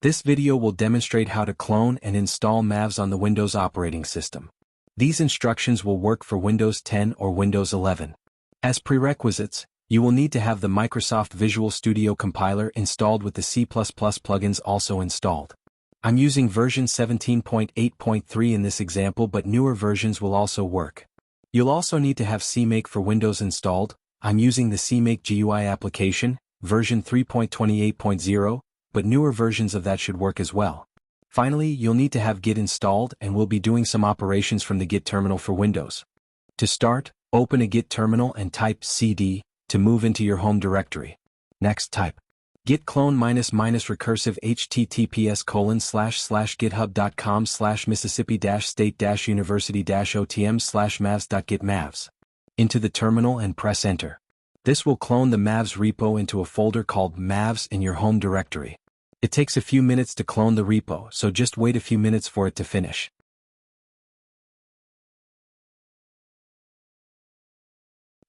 This video will demonstrate how to clone and install MAVS on the Windows operating system. These instructions will work for Windows 10 or Windows 11. As prerequisites, you will need to have the Microsoft Visual Studio compiler installed with the C++ plugins also installed. I'm using version 17.8.3 in this example, but newer versions will also work. You'll also need to have CMake for Windows installed. I'm using the CMake GUI application, version 3.28.0, but newer versions of that should work as well. Finally, you'll need to have Git installed, and we'll be doing some operations from the Git terminal for Windows. To start, open a Git terminal and type cd to move into your home directory. Next, type git clone --recursive https://github.com/mississippi-state-university-otm/mavs.git into the terminal and press enter. This will clone the MAVS repo into a folder called MAVS in your home directory. It takes a few minutes to clone the repo, so just wait a few minutes for it to finish.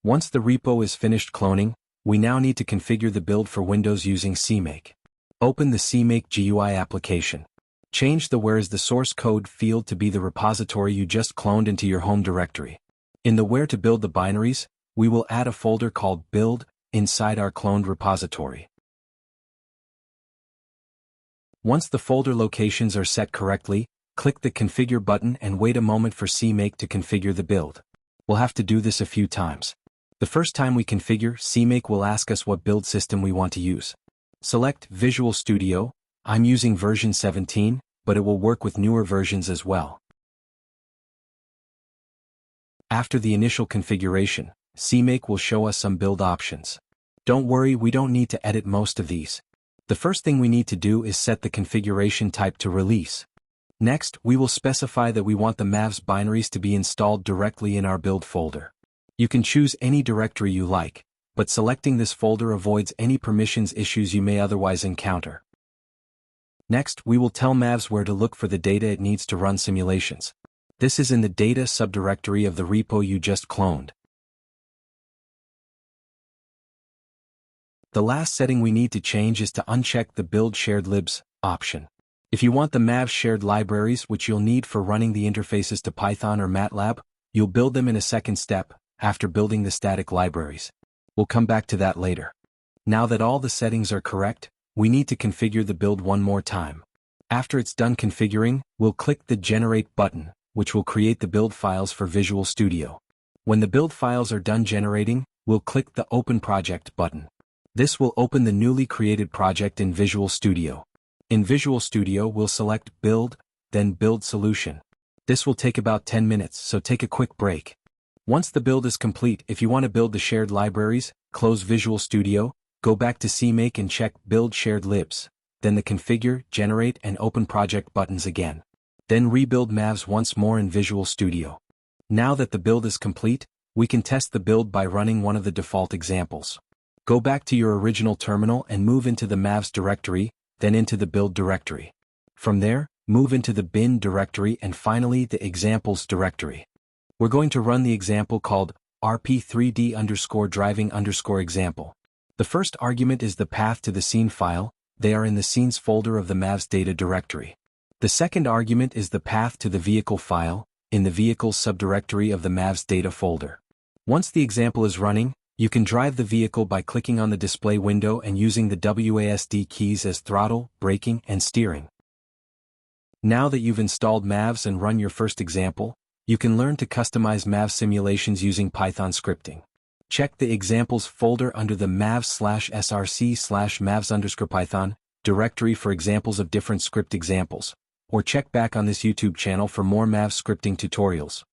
Once the repo is finished cloning, we now need to configure the build for Windows using CMake. Open the CMake GUI application. Change the Where is the source code field to be the repository you just cloned into your home directory. In the Where to build the binaries, we will add a folder called Build inside our cloned repository. Once the folder locations are set correctly, click the Configure button and wait a moment for CMake to configure the build. We'll have to do this a few times. The first time we configure, CMake will ask us what build system we want to use. Select Visual Studio. I'm using version 17, but it will work with newer versions as well. After the initial configuration, CMake will show us some build options. Don't worry, we don't need to edit most of these. The first thing we need to do is set the configuration type to release. Next, we will specify that we want the MAVS binaries to be installed directly in our build folder. You can choose any directory you like, but selecting this folder avoids any permissions issues you may otherwise encounter. Next, we will tell MAVS where to look for the data it needs to run simulations. This is in the data subdirectory of the repo you just cloned. The last setting we need to change is to uncheck the Build Shared Libs option. If you want the MAVS shared libraries, which you'll need for running the interfaces to Python or MATLAB, you'll build them in a second step, after building the static libraries. We'll come back to that later. Now that all the settings are correct, we need to configure the build one more time. After it's done configuring, we'll click the Generate button, which will create the build files for Visual Studio. When the build files are done generating, we'll click the Open Project button. This will open the newly created project in Visual Studio. In Visual Studio, we'll select Build, then Build Solution. This will take about 10 minutes, so take a quick break. Once the build is complete, if you want to build the shared libraries, close Visual Studio, go back to CMake and check Build Shared Libs, then the Configure, Generate, and Open Project buttons again. Then rebuild MAVS once more in Visual Studio. Now that the build is complete, we can test the build by running one of the default examples. Go back to your original terminal and move into the MAVS directory, then into the build directory. From there, move into the bin directory and finally the examples directory. We're going to run the example called rp3d_driving_example. The first argument is the path to the scene file. They are in the scenes folder of the MAVS data directory. The second argument is the path to the vehicle file, in the vehicles subdirectory of the MAVS data folder. Once the example is running, you can drive the vehicle by clicking on the display window and using the WASD keys as throttle, braking, and steering. Now that you've installed MAVS and run your first example, you can learn to customize MAVS simulations using Python scripting. Check the examples folder under the MAVS/src/MAVS_Python directory for examples of different script examples, or check back on this YouTube channel for more MAVS scripting tutorials.